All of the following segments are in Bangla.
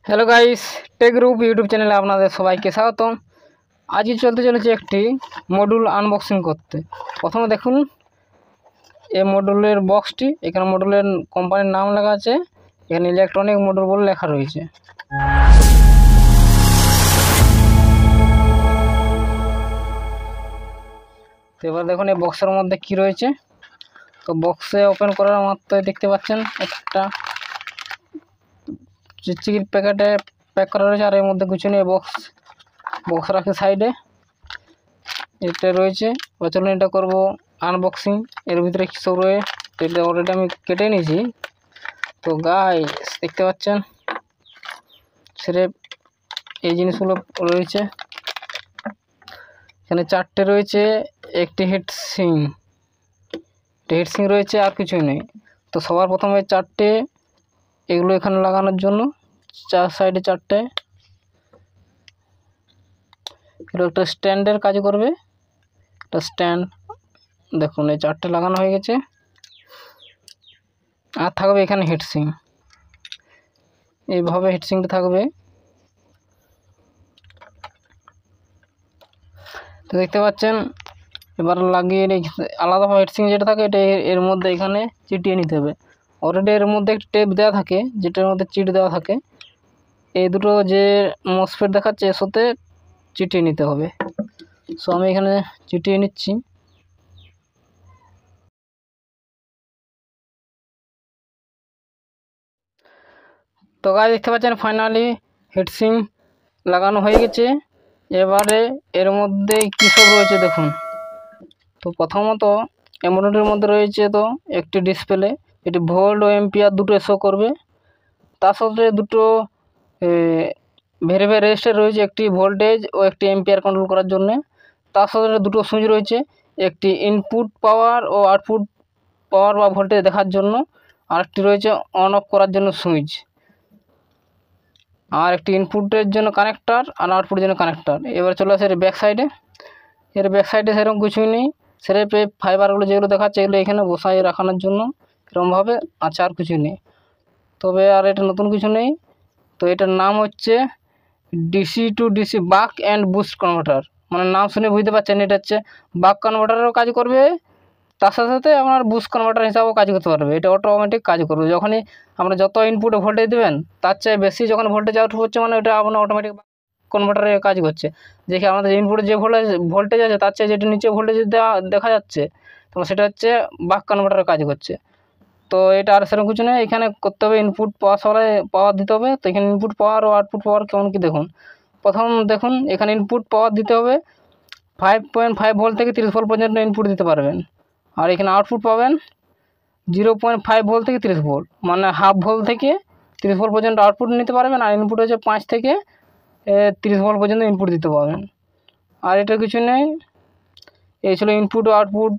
Hello guys, tech group YouTube চ্যানেলে আপনাদের সবাইকে স্বাগতম। আজই চলতে চলেছে একটি মডুল আনবক্সিং করতে। প্রথমে দেখুন এই মডুলের বক্সটি। এখানে মডুলের কোম্পানির নাম লেখা আছে, এখানে ইলেকট্রনিক মডুল বলে লেখা রয়েছে। তো এবার দেখুন এই বক্সের মধ্যে কি রয়েছে। তো বক্সে ওপেন করার মাত্রই দেখতে পাচ্ছেন একটা চিচির প্যাকেটে প্যাক করা রয়েছে, আর এর মধ্যে কিছু নেই। বক্স রাখে সাইডে এটা রয়েছে। চলুন এটা করবো আনবক্সিং। এর ভিতরে কী সব রয়েছে এটা অলরেডি আমি কেটে নিয়েছি। তো গাইস দেখতে পাচ্ছেন সেরে এই জিনিসগুলো রয়েছে। এখানে চারটে রয়েছে, একটি হিটসিং রয়েছে, আর কিছুই নেই। তো সবার প্রথমে চারটে এগুলো এখানে লাগানোর জন্য, চার সাইডে চারটে। এগুলো একটা স্ট্যান্ডের কাজ করবে, একটা স্ট্যান্ড। দেখুন এই চারটে লাগানো হয়ে গেছে। আর থাকবে এখানে হিটসিং, এইভাবে হিটসিংটা থাকবে। তো দেখতে পাচ্ছেন এবার লাগিয়ে আলাদাভাবে হিটসিং যেটা থাকে এটা এর মধ্যে এখানে চিটিয়ে নিতে হবে। অলরেডি এর মধ্যে একটা টেপ দেওয়া থাকে, যেটার মধ্যে চিট দেওয়া থাকে। এই দুটো যে মসফেট দেখাচ্ছে এর সাথে চিটিয়ে নিতে হবে। সো আমি এখানে চিটিয়ে নিচ্ছি। তো গাইস দেখতে পাচ্ছেন ফাইনালি হিটসিং লাগানো হয়ে গেছে। এবারে এর মধ্যে কী সব রয়েছে দেখুন। তো প্রথমত এমোডের মধ্যে রয়েছে তো একটি ডিসপ্লে, এটি ভোল্ট ও এম্পিয়ার দুটো শো করবে। তার সাথে দুটো ভেরিফাই রেজিস্টার রয়েছে, একটি ভোল্টেজ ও একটি এম্পিয়ার কন্ট্রোল করার জন্য। তার সাথে দুটো সুইচ রয়েছে, একটি ইনপুট পাওয়ার ও আউটপুট পাওয়ার বা ভোল্টেজ দেখার জন্য, আরেকটি রয়েছে অন অফ করার জন্য সুইচ, আর একটি ইনপুটের জন্য কানেক্টার আর আউটপুটের জন্য কানেক্টার। এবার চলে আসে এর ব্যাক সাইডে। এর ব্যাক সাইডে সেরকম কিছুই নেই, সেরে ফাইবারগুলো যেগুলো দেখাচ্ছে এগুলো এখানে বসাই রাখানোর জন্য এরকমভাবে আছে, আর কিছুই নেই। তবে আর এটা নতুন কিছু নেই। তো এটার নাম হচ্ছে ডিসি টু ডিসি বাক অ্যান্ড বুস্ট কনভার্টার। মানে নাম শুনে বুঝতে পারছেন এটা হচ্ছে বাক কনভার্টারেরও কাজ করবে, তার সাথে সাথে আপনার বুস্ট কনভার্টার হিসাবেও কাজ করতে পারবে। এটা অটোমেটিক কাজ করবে, যখনই আমরা যত ইনপুটে ভোল্টেজ দেবেন তার চেয়ে বেশি যখন ভোল্টেজ আউট হচ্ছে মানে ওটা আপনার অটোমেটিক কনভার্টারে কাজ করছে। দেখে আমাদের ইনপুটে যে ভোল্টেজ আছে তার চেয়ে যেটা নিচে ভোল্টেজ দেখা যাচ্ছে, তো সেটা হচ্ছে বাক কনভার্টারে কাজ করছে। তো এটা আর সেরকম কিছু নেই, এখানে করতে হবে ইনপুট পাওয়ার দিতে হবে। তো এখানে ইনপুট পাওয়ার ও আউটপুট পাওয়ার কেমন কি দেখুন। প্রথম দেখুন এখানে ইনপুট পাওয়ার দিতে হবে 5.5 ভোল্ট থেকে 30 ভোল্ট পর্যন্ত ইনপুট দিতে পারবেন। আর এখানে আউটপুট পাবেন 0.5 ভোল্ট থেকে 30 ভোল্ট, মানে হাফ ভোল্ট থেকে 30 ভোল্ট পর্যন্ত আউটপুট নিতে পারবেন। আর ইনপুট হচ্ছে 5 থেকে 30 ভোল্ট পর্যন্ত ইনপুট দিতে পারবেন। আর এটা কিছু নেই, এই ছিল ইনপুট ও আউটপুট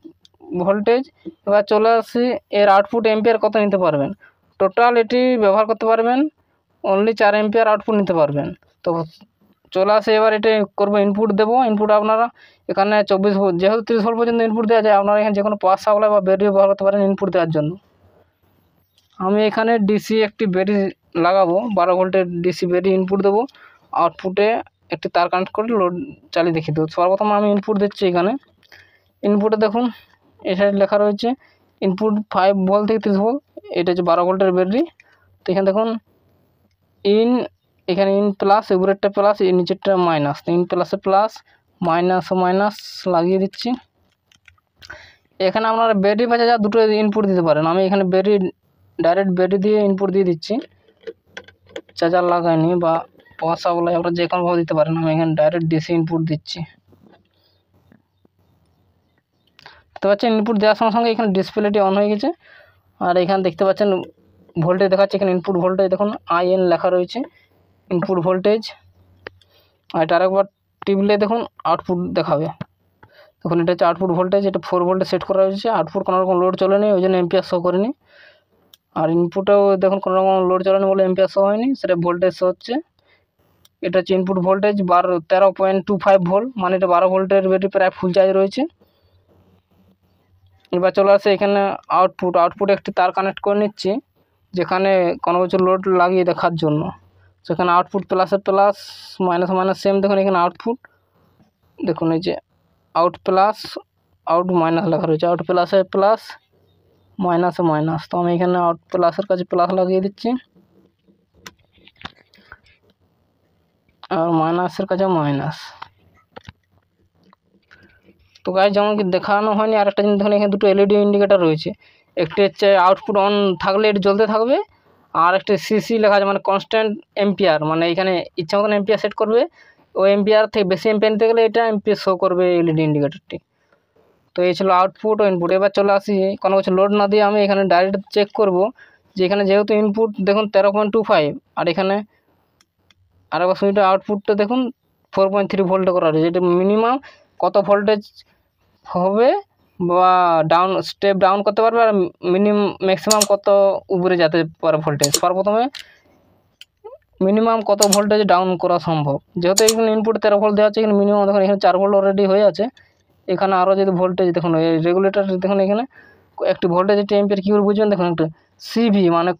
ভোল্টেজ। এবার চলে আসি এর আউটপুট এম্পিয়ার কত নিতে পারবেন। টোটাল এটি ব্যবহার করতে পারবেন অনলি 4 এম্পিয়ার আউটপুট নিতে পারবেন। তো চলে আসে এবার এটা করবো ইনপুট দেবো। ইনপুট আপনারা এখানে 24 ভোল্ট, যেহেতু 30 ভোল্ট পর্যন্ত ইনপুট দেওয়া যায়, আপনারা এখানে যে কোনো পাওয়ার সাপ্লাই বা ব্যাটারি ব্যবহার করতে পারেন ইনপুট দেওয়ার জন্য। আমি এখানে ডিসি একটি ব্যাটারি লাগাবো, 12 ভোল্টের ডিসি ব্যাটারি ইনপুট দেবো। আউটপুটে একটি তার কানেক্ট করে লোড চালিয়ে দেখিয়ে দেবো। সর্বপ্রথম আমি ইনপুট দিচ্ছি। এখানে ইনপুটে দেখুন এই সাইড লেখা রয়েছে ইনপুট 5 ভোল্ট থেকে 30 ভোল্ট, এটা হচ্ছে 12 ভোল্টের ব্যাটারি। তো এখানে দেখুন এখানে ইন প্লাস, উপরেরটা প্লাস, এই নিচেরটা মাইনাস। ইন প্লাসে প্লাস, মাইনাস মাইনাস লাগিয়ে দিচ্ছি। এখানে আপনারা ব্যাটারি পাশে যা দুটো ইনপুট দিতে পারেন। আমি এখানে ডাইরেক্ট ব্যাটারি দিয়ে ইনপুট দিয়ে দিচ্ছি, চার্জার লাগাইনি বা পাওয়ার সাপ্লাই আপনারা যে কোনোভাবে দিতে পারেন। আমি এখানে ডাইরেক্ট ডিসি ইনপুট দিচ্ছি। দেখতে পাচ্ছেন ইনপুট দেওয়ার সঙ্গে সঙ্গে এখানে ডিসপ্লেটি অন হয়ে গেছে। আর এখানে দেখতে পাচ্ছেন ভোল্টেজ দেখাচ্ছে, এখানে ইনপুট ভোল্টেজ দেখুন IN লেখা রয়েছে, ইনপুট ভোল্টেজ। আর এটা আরেকবার টিপলে দেখুন আউটপুট দেখাবে। দেখুন এটা হচ্ছে আউটপুট ভোল্টেজ, এটা 4 ভোল্টে সেট করা হয়েছে। আউটপুট কোনো রকম লোড চলেনি, ওই জন্য এম্পিয়ার শো করেনি। আর ইনপুটেও দেখুন কোনো রকম লোড চলেনি বলে এম্পিয়ার শো হয়নি, সেটা ভোল্টেজ শো হচ্ছে। এটা হচ্ছে ইনপুট ভোল্টেজ 13.25 ভোল্ট, মানে এটা 12 ভোল্টের ব্যাটারি প্রায় ফুল চার্জ রয়েছে। এবার চলে আসে এখানে আউটপুটে একটি তার কানেক্ট করে নিচ্ছি, যেখানে কোনো কিছু লোড লাগিয়ে দেখার জন্য। সেখানে আউটপুট প্লাসে প্লাস, মাইনাস মাইনাস সেম। দেখুন এখানে আউটপুট, দেখুন এই যে আউট প্লাস আউট মাইনাস লেখা রয়েছে, আউট প্লাসে প্লাস, মাইনাসে মাইনাস। তো আমি এখানে আউট প্লাসের কাছে প্লাস লাগিয়ে দিচ্ছি আর মাইনাসের কাছে মাইনাস। তো গাইস যেমন কি দেখানো হয়নি, আর একটা জিনিস দেখুন এখানে দুটো এলইডি ইন্ডিকেটর রয়েছে। একটি হচ্ছে আউটপুট অন থাকলে এটি জ্বলতে থাকবে, আর একটি সিসি লেখা আছে মানে কনস্ট্যান্ট এম্পিয়ার, মানে এখানে ইচ্ছা মতন এম্পিয়ার সেট করবে। ওই এম্পিয়ার থেকে বেশি এম্পিয়ার নিতে গেলে এটা এম্পিয়ার শো করবে এলইডি ইন্ডিকেটরটি। তো এই ছিল আউটপুট ও ইনপুট। এবার চলে আসি কোনো কিছু লোড না দিয়ে আমি এখানে ডাইরেক্ট চেক করব যে এখানে যেহেতু ইনপুট দেখুন 13.25 আর এখানে আরেকবার সুইচটা আউটপুটটা দেখুন 4.3 ভোল্টে করা রয়েছে। এটা মিনিমাম কত ভোল্টেজ হবে বা ডাউন স্টেপ ডাউন করতে পারবে আর ম্যাক্সিমাম কত উপরে যেতে পারে ভোল্টেজ। সর্বপ্রথমে মিনিমাম কত ভোল্টেজ ডাউন করা সম্ভব, যেহেতু এখানে ইনপুট 13 ভোল্ট দেওয়া আছে, এখানে মিনিমাম দেখুন এখানে 4 ভোল্ট অলরেডি হয়ে আছে। এখানে আরও যদি ভোল্টেজ দেখুন এই রেগুলেটর দেখুন এখানে একটি ভোল্টেজ একটি এম্পিয়ার কী করে বুঝবেন, দেখুন একটা সিভি মানে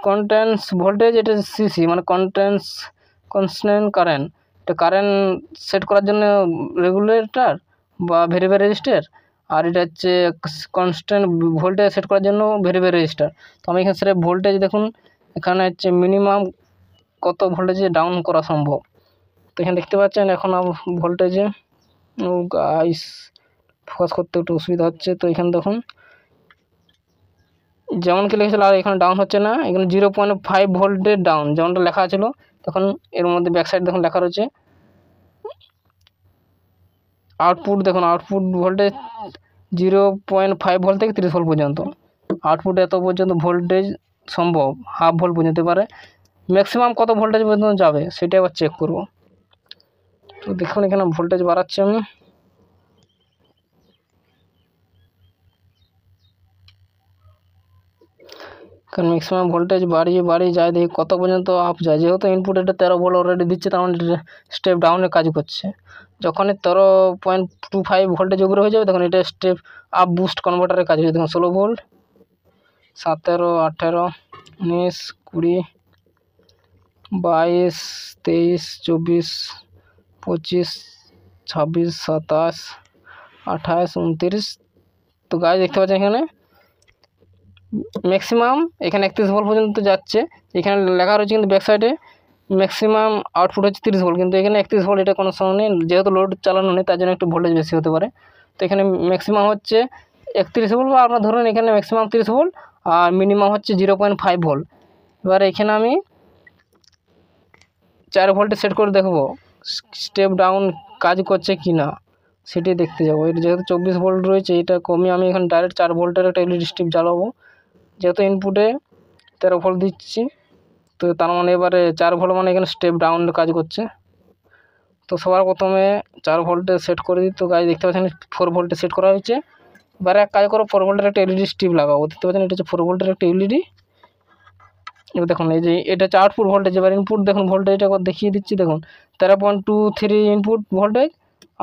কন্টেন্স ভোল্টেজ, এটা সিসি মানে কনস্ট্যান্ট কারেন্ট। এটা কারেন্ট সেট করার জন্য রেগুলেটর বা ভেরিয়েবল রেজিস্টার, আর এটা হচ্ছে কনস্ট্যান্ট ভোল্টেজ সেট করার জন্য ভেরিয়েবল রেজিস্টার। তো আমি এখানে সেটা ভোল্টেজ দেখুন এখানে হচ্ছে মিনিমাম কত ভোল্টেজে ডাউন করা সম্ভব। তো এখানে দেখতে পাচ্ছেন এখন ভোল্টেজে গাইস ফোকাস করতে একটু অসুবিধা হচ্ছে। তো এখানে দেখুন যেমন কি লিখেছিল আর এখানে ডাউন হচ্ছে না, এখানে 0.5 ভোল্টের ডাউন যেমনটা লেখা ছিল। তখন এর মধ্যে ব্যাক সাইড দেখুন লেখা রয়েছে আউটপুট, দেখুন আউটপুট ভোল্টেজ 0.5 ভোল্ট থেকে 30 ভোল্ট পর্যন্ত। আউটপুট এত পর্যন্ত ভোল্টেজ সম্ভব, হাফ ভোল্ট পর্যন্ত পারে। ম্যাক্সিমাম কত ভোল্টেজ পর্যন্ত যাবে সেটা আবার চেক করব। তো দেখুন এখানে ভোল্টেজ বাড়াচ্ছি আমি, কারণ ম্যাক্সিমাম ভোল্টেজ বাড়িয়ে যায়, দেখি কত পর্যন্ত আপ যায়। যেহেতু ইনপুট এটা 13 ভোল্ট অলরেডি দিচ্ছে, তার মানে স্টেপ ডাউনের কাজ করছে। যখনই 13.25 ভোল্টেজ উপরে হয়ে যাবে তখন এটা স্টেপ আপ বুস্ট কনভার্টারের কাজ হচ্ছে। দেখুন 16 ভোল্ট, 17, 18, 19, 20, 22, 23, 24, 25, 26, 27, 28, 29। তো গাইস দেখতে পাচ্ছেন এখানে ম্যাক্সিমাম এখানে 31 ভোল্ট পর্যন্ত যাচ্ছে। এখানে লেখা রয়েছে কিন্তু ব্যাক সাইডে ম্যাক্সিমাম আউটপুট হচ্ছে 30 ভোল্ট, কিন্তু এখানে 31 ভোল্ট এটা কোনো সময় নেই, যেহেতু লোড চালানো নেই তার জন্য একটু ভোল্টেজ বেশি হতে পারে। তো এখানে ম্যাক্সিমাম হচ্ছে 31 ভোল্ট বা আপনার ধরুন এখানে ম্যাক্সিমাম 30 ভোল্ট আর মিনিমাম হচ্ছে 0.5 ভোল্ট। এবার এখানে আমি 4 ভোল্টে সেট করে দেখবো স্টেপ ডাউন কাজ করছে কি না সেটি দেখতে যাবো। এটা যেহেতু 24 ভোল্ট রয়েছে, এটা কমিয়ে আমি এখানে ডাইরেক্ট 4 ভোল্টের একটা এলইডি স্ট্রিপ জ্বালাবো। যেহেতু ইনপুটে 13 ভোল্ট দিচ্ছি, তো তার মানে এবারে 4 ভোল্ট মানে এখানে স্টেপ ডাউনের কাজ করছে। তো সবার প্রথমে 4 ভোল্টে সেট করে দিই। তো গাইজ দেখতে পাচ্ছেন 4 ভোল্টে সেট করা হয়েছে। এবারে এক কাজ করো 4 ভোল্টের একটা এলইডি স্ট্রিপ লাগাবো। দেখতে পাচ্ছেন এটা হচ্ছে 4 ভোল্টের একটা এলইডি। এবার দেখুন এই যে এটা হচ্ছে আউটপুট ভোল্টেজ। এবার ইনপুট দেখুন ভোল্টেজটা একবার দেখিয়ে দিচ্ছি, দেখুন 13.23 ইনপুট ভোল্টেজ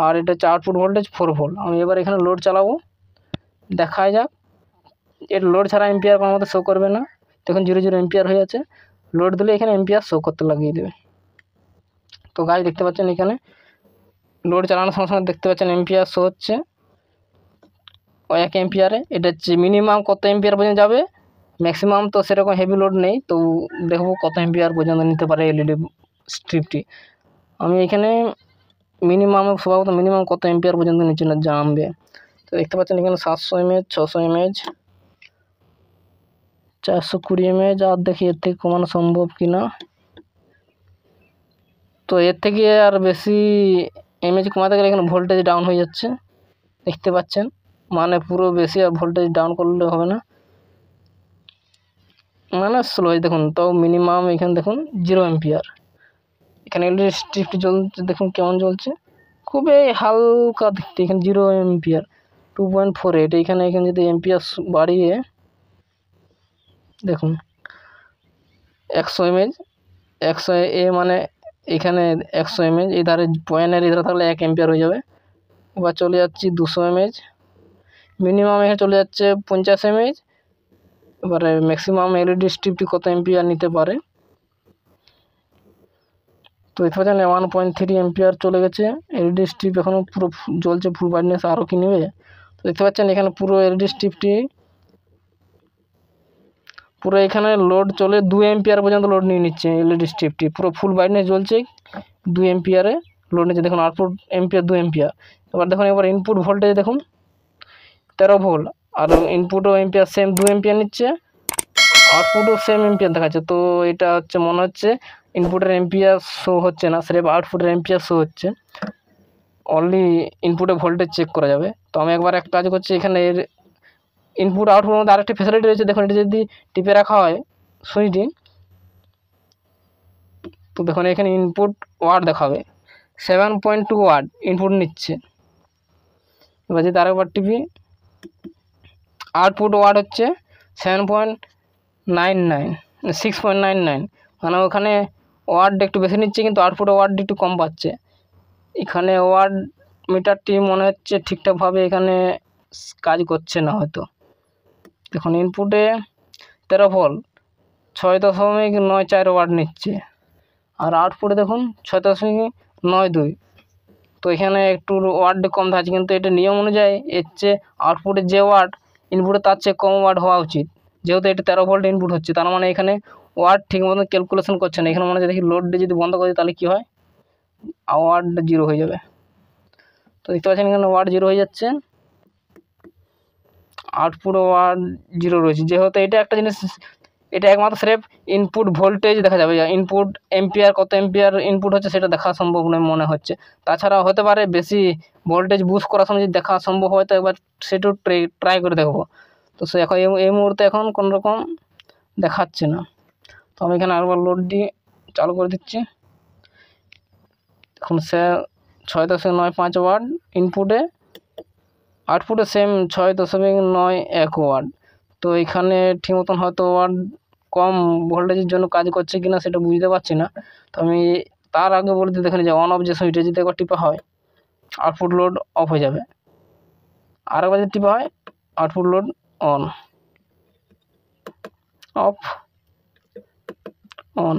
আর এটা হচ্ছে আউটপুট ভোল্টেজ 4 ভোল্ট। আমি এবার এখানে লোড চালাবো, দেখা যাক। এর লোড ছাড়া এম্পিয়ার কোনো মতো শো করবে না। দেখুন 0 এম্পিয়ার হয়ে আছে, লোড দিলে এখানে এম্পিয়ার শো করতে লাগিয়ে দেবে। তো গাইজ দেখতে পাচ্ছেন এখানে লোড চালানোর সঙ্গে সঙ্গে দেখতে পাচ্ছেন এম্পিয়ার শো হচ্ছে 1 এম্পিয়ারে। এটা হচ্ছে মিনিমাম কত এম্পিয়ার পর্যন্ত যাবে, ম্যাক্সিমাম তো সেরকম হেভি লোড নেই, তো দেখবো কত এম্পিয়ার পর্যন্ত নিতে পারে এলইডি স্ট্রিপটি। আমি এখানে মিনিমাম সম্ভবত মিনিমাম কত এম্পিয়ার পর্যন্ত নিচে জানবে। তো দেখতে পাচ্ছেন এখানে 700 mAh, 600 mAh, 420 mAh। আর দেখি এর থেকে কমানো সম্ভব কি না। তো এর থেকে আর বেশি এমএজ কমাতে গেলে এখানে ভোল্টেজ ডাউন হয়ে যাচ্ছে, দেখতে পাচ্ছেন। মানে পুরো বেশি আর ভোল্টেজ ডাউন করলে হবে না, মানে স্লো। দেখুন তাও মিনিমাম এখানে দেখুন 0 এম্পিয়ার। এখানে এলইডি স্ট্রিপটি জ্বলছে, দেখুন কেমন জ্বলছে, খুবই হালকা দেখতে। এখানে 0 এম্পিয়ার 2.48। এখানে যদি এম্পিয়ার বাড়িয়ে দেখুন 100 mAh, 100 মানে এখানে 100 mAh, এই ধারে পয়েন্টের এই ধারে থাকলে 1 এম্পিয়ার হয়ে যাবে। এবার চলে যাচ্ছি 200 mAh, মিনিমাম এখানে চলে যাচ্ছে 50 mAh। এবারে ম্যাক্সিমাম এলইডি স্ট্রিপটি কত এম্পিয়ার নিতে পারে তো দেখতে পাচ্ছেন 1.3 এম্পিয়ার চলে গেছে। এলইডি স্ট্রিপ এখনও পুরো জ্বলছে, ফুল ব্রাইটনেস আরও কি নেবে। তো দেখতে পাচ্ছেন এখানে পুরো এলইডি স্ট্রিপটি পুরো এখানে লোড চলে 2 এম্পিয়ার পর্যন্ত লোড নিয়ে নিচ্ছে। এলইডি স্ট্রিপটি পুরো ফুল ব্রাইটনেস জ্বলছে, 2 এম্পিয়ারে লোড নিচ্ছে। দেখুন আউটপুট এম্পিয়ার 2 এম্পিয়ার। এবার দেখুন এবার ইনপুট ভোল্টেজ দেখুন 13 ভোল্ট, আর ইনপুটও এম্পিয়ার সেম 2 এম্পিয়ার নিচ্ছে, আউটপুটও সেম এম্পিয়ার দেখাচ্ছে। তো এটা হচ্ছে মনে হচ্ছে ইনপুটের এম্পিয়ার শো হচ্ছে না, স্রেফ আউটপুটের এম্পিয়ার শো হচ্ছে। অনলি ইনপুটে ভোল্টেজ চেক করা যাবে। তো আমি একবার এক কাজ করছি, এখানে এর ইনপুট আউটপুটের মধ্যে আরেকটি ফ্যাসিলিটি রয়েছে। দেখুন এটা যদি টিপে রাখা হয় সুইচটি, তো দেখুন এখানে ইনপুট ওয়াট দেখাবে 7.2 ওয়াট ইনপুট নিচ্ছে। এবার যদি আরেকবার টিপি, আউটপুট ওয়াট হচ্ছে 7.99 6.99, মানে ওখানে ওয়াট একটু বেশি নিচ্ছে কিন্তু আউটপুট ওয়াট একটু কম পাচ্ছে। এখানে ওয়াট মিটারটি মনে হচ্ছে ঠিকঠাকভাবে এখানে কাজ করছে না হয়তো। দেখুন ইনপুটে 13 ভোল্ট 6.94 ওয়াট নিচ্ছে, আর আউটপুটে দেখুন 6.92। তো এখানে একটু ওয়াট কম থাকছে, কিন্তু এটা নিয়ম অনুযায়ী এর চেয়ে আউটপুটে যে ওয়াট ইনপুটে তার চেয়ে কম ওয়াট হওয়া উচিত। যেহেতু এটা 13 ভোল্ট ইনপুট হচ্ছে, তার মানে এখানে ওয়াট ঠিক মতো ক্যালকুলেশন করছে না। এখানে মনে হচ্ছে দেখি লোডটা যদি বন্ধ করে দিই তাহলে কী হয়, ওয়াট 0 হয়ে যাবে। তো দেখতে পাচ্ছেন এখানে ওয়াট 0 হয়ে যাচ্ছে, আউটপুট ওয়াট 0 রয়েছে। যেহেতু এটা একটা জিনিস, এটা একমাত্র স্রেফ ইনপুট ভোল্টেজ দেখা যাবে, ইনপুট এম্পিয়ার কত এম্পিয়ার ইনপুট হচ্ছে সেটা দেখা সম্ভব নয় মনে হচ্ছে। তাছাড়া হতে পারে বেশি ভোল্টেজ বুস্ট করার সময় যদি দেখা সম্ভব হয় তো একবার সেটাও ট্রাই করে দেখবো। তো সে এখন এই মুহূর্তে এখন কোনো রকম দেখাচ্ছে না। তো আমি এখানে আরেকবার লোড দিয়ে চালু করে দিচ্ছি। এখন সে 6.95 ওয়াট ইনপুটে, আউটপুটে সেম 6.91 ওয়াট। তো এখানে ঠিক মতন হয়তো ওয়াট কম ভোল্টেজের জন্য কাজ করছে কিনা সেটা বুঝতে পারছি না। তো আমি তার আগে বলে দিতে, দেখেন যে অন অফ যে সুইচটা যদি একবার টিপা হয় আউটপুট লোড অফ হয়ে যাবে, আর একবার যদি টিপা হয় output load on, of, on.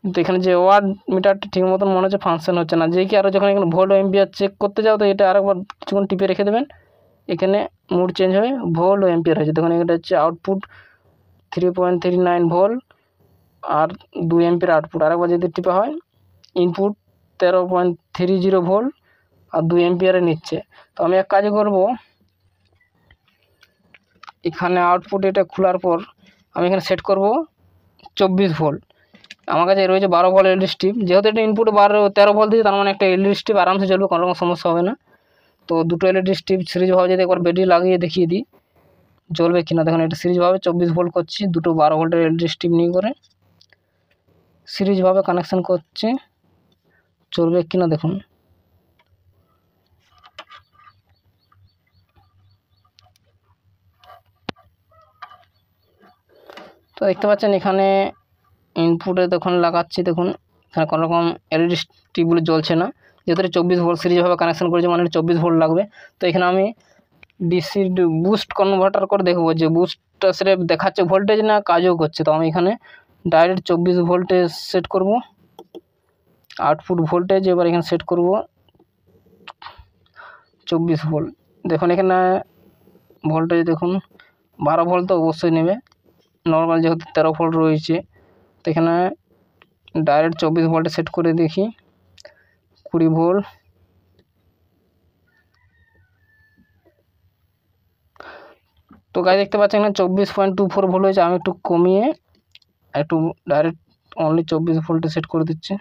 কিন্তু এখানে যে ওয়াট মিটারটি ঠিক মতন মনে হচ্ছে ফাংশন হচ্ছে না। যে কি আরও যখন এখানে ভোল্ট এম্পিয়ার চেক করতে যাও তো এটা আরেকবার কিছুক্ষণ টিপে রেখে দেবেন, এখানে মুড চেঞ্জ হয়ে ভোল্ট ও এম্পিয়ার হয়েছে। দেখুন এটা হচ্ছে আউটপুট 3.39 ভোল্ট আর 2 এম্পিয়ার আউটপুট। আরেকবার যদি টিপা হয় ইনপুট 13.30 ভোল্ট আর 2 এম্পিয়ারে নিচ্ছে। তো আমি এক কাজ করব, এখানে আউটপুট এটা খোলার পর আমি এখানে সেট করব 24 ভোল্ট। আমার কাছে রয়েছে 12 ভোল্ট এলইডি স্ট্রিপ। যেহেতু এটা ইনপুট 13 ভোল্ট দিচ্ছে, তার মানে একটা এলইডি স্ট্রিপ আরামসে চলবে, কোনো রকম সমস্যা হবে না। তো দুটো এলইডি স্ট্রিপ সিরিজভাবে যদি একবার ব্যাটারি লাগিয়ে দেখিয়ে দিই জ্বলবে কিনা। দেখুন এটা সিরিজভাবে 24 ভোল্ট করছি, দুটো 12 ভোল্টের এলইডি স্ট্রিপ নিয়ে করে সিরিজভাবে কানেকশান করছি, চলবে কিনা দেখুন। তো দেখতে পাচ্ছেন এখানে ইনপুটে দেখুন লাগাচ্ছি, দেখুন এখানে কোনো রকম এলইডি স্ট্রিপগুলো জ্বলছে না। যেহেতু 24 ভোল্ট সিরিজভাবে কানেকশান করেছি মানে 24 ভোল্ট লাগবে। তো এখানে আমি ডিসি বুস্ট কনভার্টার করে দেখবো যে বুস্টটা স্রেফ দেখাচ্ছে ভোল্টেজ না কাজও করছে। তো আমি এখানে ডাইরেক্ট 24 ভোল্টে সেট করব আউটপুট ভোল্টেজ। এবার এখানে সেট করব 24 ভোল্ট। দেখুন এখানে ভোল্টেজ দেখুন 12 ভোল্ট তো অবশ্যই নেবে, নর্মাল যেহেতু 13 ভোল্ট রয়েছে। তো এখানে ডাইরেক্ট 24 ভোল্টে সেট করে দেখি 20 ভোল্ট। তো গাই দেখতে পাচ্ছেন এখানে 24.24 ভোল্ট হয়েছে। আমি একটু কমিয়ে একটু ডাইরেক্ট অনলি 24 ভোল্টে সেট করে দিচ্ছি।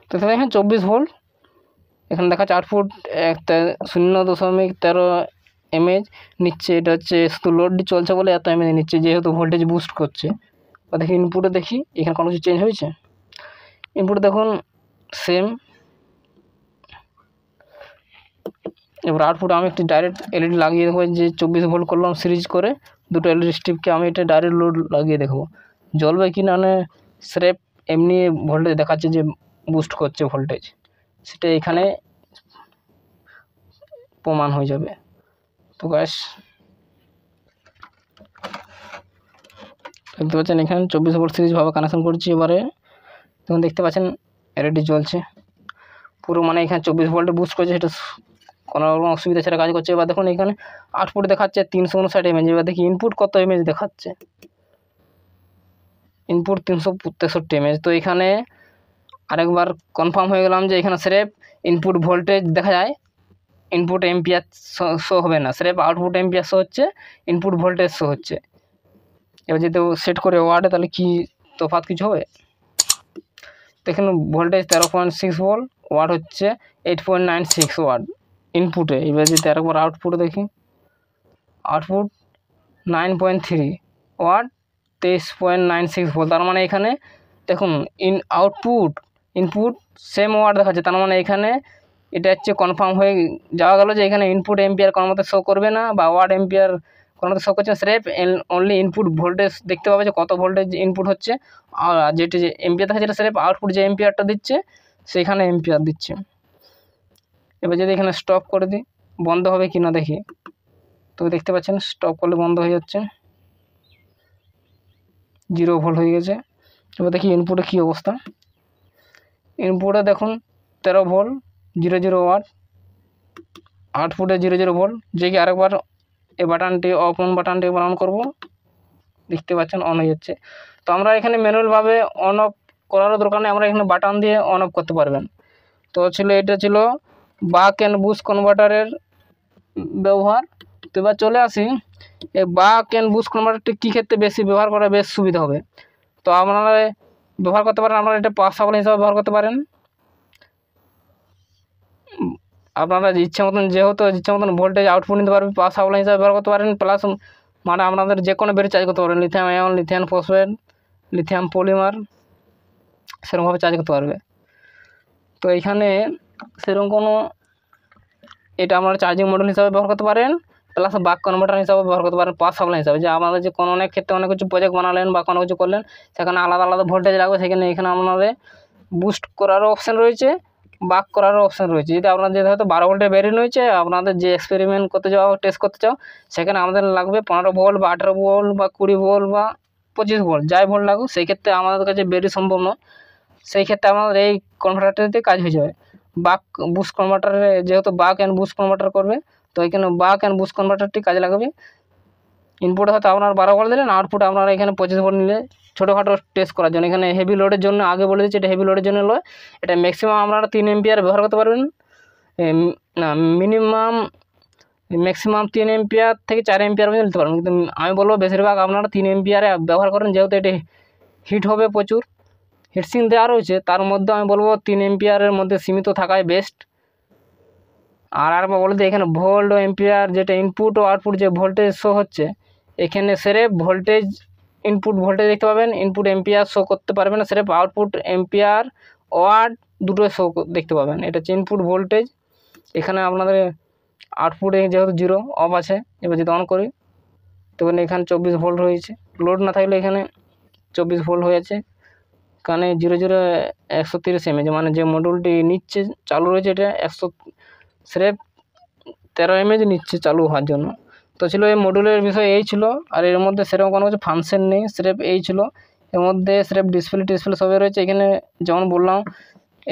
তো এখানে 24 ভোল্ট এখানে দেখাচ্ছে। আউটপুট 0.13 এমএএইচ নিচ্ছে। এটা হচ্ছে শুধু লোডটি চলছে বলে এত এমএএইচ নিচ্ছে, যেহেতু ভোল্টেজ বুস্ট করছে। বা দেখি ইনপুটে দেখি এখানে কোনো কিছু চেঞ্জ হয়েছে। ইনপুটে দেখুন সেম। এবার আউটপুট আমি একটি ডাইরেক্ট এলইডি লাগিয়ে দেবো, যে 24 ভোল্ট করলাম সিরিজ করে দুটো এলইডি স্ট্রিপকে আমি এটা ডাইরেক্ট লোড লাগিয়ে দেখবো জ্বলবে কি না। স্রেফ এমনি ভোল্টেজ দেখাচ্ছে যে বুস্ট করছে ভোল্টেজ, সেটা এখানে প্রমাণ হয়ে যাবে। তো গ্যাস দেখতে পাচ্ছেন এখানে 24 ভোল্ট সিরিজভাবে কানেকশন করছি। এবারে দেখুন দেখতে পাচ্ছেন এলইডি জ্বলছে পুরো, মানে এখানে 24 ভোল্টে বুস্ট করছে, সেটা কোনো রকম অসুবিধা ছাড়া কাজ করছে। এবার দেখুন এখানে আউটপুট দেখাচ্ছে 359 এমএজ। এবার দেখি ইনপুট কত এমএজ দেখাচ্ছে, ইনপুট 363 এমএজ। তো এখানে আরেকবার কনফার্ম হয়ে গেলাম যে এখানে স্রেফ ইনপুট ভোল্টেজ দেখা যায়, ইনপুট এম্পিয়ার শো হবে না, স্রেফ আউটপুট এম্পিয়ার শো হচ্ছে, ইনপুট ভোল্টেজ শো হচ্ছে। এবার যদি সেট করে ওয়ার্ডে তাহলে কি তফাৎ কিছু হবে? দেখুন ভোল্টেজ 13.6 ভোল্ট, ওয়াট হচ্ছে 8.96 ওয়াট ইনপুটে। এবার যদি আরেকবার আউটপুটে দেখি, আউটপুট 9.3 ওয়াট 23.96 ভোল্ট। তার মানে এখানে দেখুন ইনপুট সেম ওয়াট দেখাচ্ছে, তার মানে এখানে এটা হচ্ছে কনফার্ম হয়ে যাওয়া গেল যে এখানে ইনপুট এম্পিয়ার কোনো মতে শো করবে না বা ওয়াট এম্পিয়ার কোনো মতে শো করছে, স্রেফ অনলি ইনপুট ভোল্টেজ দেখতে পাবে যে কত ভোল্টেজ ইনপুট হচ্ছে, আর যেটি যে এম্পিয়ার দেখা যেটা স্রেফ আউটপুট যে এম্পিয়ারটা দিচ্ছে সেখানে এম্পিয়ার দিচ্ছে। এবার যদি এখানে স্টপ করে দিই বন্ধ হবে কি না দেখি, তো দেখতে পাচ্ছেন স্টপ করলে বন্ধ হয়ে যাচ্ছে, 0 ভোল্ট হয়ে গেছে। এবার দেখি ইনপুটে কী অবস্থা, ইনপুটে দেখুন 13 ভোল্ট 00 ওয়াট, আউটপুটে 00 ভোল্ট। যে কি আরেকবার এই বাটনটি অন বাটনটি এবার অন করবো, দেখতে পাচ্ছেন অন হয়ে যাচ্ছে। তো আমরা এখানে ম্যানুয়ালভাবে অন অফ করারও দরকার নেই, আমরা এখানে বাটন দিয়ে অন অফ করতে পারবেন। তো এটা ছিল বাক অ্যান্ড বুস্ট কনভার্টারের ব্যবহার। তো এবার চলে আসি এই বাক অ্যান্ড বুস্ট কনভার্টারটি কী ক্ষেত্রে বেশি ব্যবহার করা বেশ সুবিধা হবে। তো আপনারা ব্যবহার করতে পারেন, আপনারা এটা পাওয়ার সাপ্লাই হিসাবে ব্যবহার করতে পারেন। আপনারা ইচ্ছে মতন যেহেতু ইচ্ছে মতন ভোল্টেজ আউটপুট নিতে পারবেন, পাওয়ার সাপ্লাই হিসাবে ব্যবহার করতে পারেন। প্লাস মানে আপনাদের যে কোনো ব্যাটারি চার্জ করতে পারবেন, lithium ion, lithium phosphate, lithium polymer, সেরকমভাবে চার্জ করতে পারবে। তো এখানে সেরকম কোনো এটা আপনারা চার্জিং মডেল হিসাবে ব্যবহার করতে পারেন, প্লাস বাক কনভার্টার হিসাবে ব্যবহার করতে পারেন, পাওয়ার সাপ্লাই হিসাবে। যে আমাদের যে কোনো অনেক ক্ষেত্রে অনেক কিছু প্রজেক্ট বানালেন বা কোনো কিছু করলেন, সেখানে আলাদা আলাদা ভোল্টেজ লাগবে, সেখানে এখানে আপনাদের বুস্ট করারও অপশান রয়েছে, বাক করারও অপশান রয়েছে। যদি আপনাদের হয়তো 12 ভোল্টের ব্যাটারি রয়েছে, আপনাদের যে এক্সপেরিমেন্ট করতে যাও, টেস্ট করতে চাও, সেখানে আমাদের লাগবে 15 ভোল্ট বা 18 ভোল্ট বা 20 ভোল্ট বা 25 ভোল্ট, যাই ভোল্ট লাগুক, সেই ক্ষেত্রে আমাদের কাছে ব্যাটারি সম্ভব নয়, সেই ক্ষেত্রে আমাদের এই কনভার্টারটিতে কাজ হয়ে যাবে। বাক বুস্ট কনভার্টারে যেহেতু বাক অ্যান্ড বুস্ট কনভার্টার করবে, তো এখানে বাক অ্যান্ড বুস্ট কনভার্টারটি কাজে লাগবে। ইনপুটে হয়তো আপনার 12 ভোল্ট দিলেন, আউটপুট আপনারা এখানে 25 ভোল্ট নিলে ছোটোখাটো টেস্ট করার জন্য। এখানে হেভি লোডের জন্য আগে বলে দিচ্ছি, এটা হেভি লোডের জন্য নয়, এটা ম্যাক্সিমাম আপনারা 3 এম্পিয়ার ব্যবহার করতে পারবেন, না ম্যাক্সিমাম 3 এম্পিয়ার থেকে 4 এম্পিয়ার পর্যন্ত নিতে পারবেন। কিন্তু আমি বলবো বেশিরভাগ আপনারা 3 এম্পিয়ারে ব্যবহার করেন, যেহেতু এটি হিট হবে প্রচুর, হিটসিং দেওয়া রয়েছে, তার মধ্যে আমি বলবো 3 এম্পিয়ারের মধ্যে সীমিত থাকাই বেস্ট। আর আরেকবার বলে দিই, এখানে ভোল্ট ও এম্পিয়ার যেটা ইনপুট ও আউটপুট যে ভোল্টেজ শো হচ্ছে, এখানে সেরেফ ভোল্টেজ ইনপুট ভোল্টেজ দেখতে পাবেন, ইনপুট এম্পিয়ার শো করতে পারবেন না, সেরেফ আউটপুট এম্পিয়ার ওয়াট দুটো শো দেখতে পাবেন। এটা হচ্ছে ইনপুট ভোল্টেজ। এখানে আপনাদের আউটপুটে যেহেতু 0 অফ আছে, এবার যদি অন করি তখন এখানে 24 ভোল্ট হয়েছে, লোড না থাকলে এখানে 24 ভোল্ট হয়ে আছে। কারণ 130 এমএজ, মানে যে মডিউলটি নিচ্ছে চালু রয়েছে, এটা স্রেফ 13 এমএজ নিচ্ছে চালু হওয়ার জন্য। তো ছিল এই মডিউলের বিষয় এই ছিল, আর এর মধ্যে সেরকম কোনো কিছু ফাংশন নেই, স্রেফ এই ছিল। এর মধ্যে স্রেফ ডিসপ্লে সবই রয়েছে। এখানে যেমন বললাম,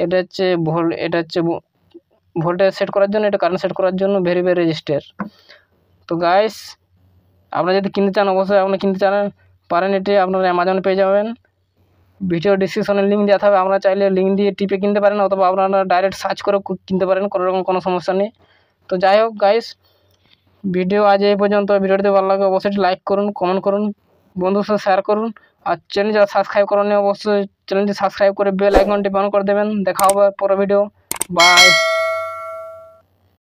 এটা হচ্ছে ভোল্টেজ সেট করার জন্য, এটা কারেন্ট সেট করার জন্য ভেরি রেজিস্টার। তো গাইস, আপনারা যদি কিনতে চান অবশ্যই আপনারা কিনতে পারেন, এটি আপনারা অ্যামাজনে পেয়ে যাবেন। ভিডিও ডিসক্রিপশনে লিঙ্ক দেওয়া থাকবে, আপনারা চাইলে লিঙ্ক দিয়ে টিপে কিনতে পারেন, অথবা আপনারা ডাইরেক্ট সার্চ করে কিনতে পারেন, কোনো রকম কোনো সমস্যা নেই। তো যাই হোক গাইস, ভিডিও আজ এই পর্যন্ত। ভিডিওটি ভালো লাগে অবশ্যই লাইক করুন, কমেন্ট করুন, বন্ধুর সাথে শেয়ার করুন, আর চ্যানেল যারা সাবস্ক্রাইব করেননি অবশ্যই চ্যানেলটি সাবস্ক্রাইব করে বেল আইকনটি অন করে দেবেন। দেখা হবে পরের ভিডিও, বাই।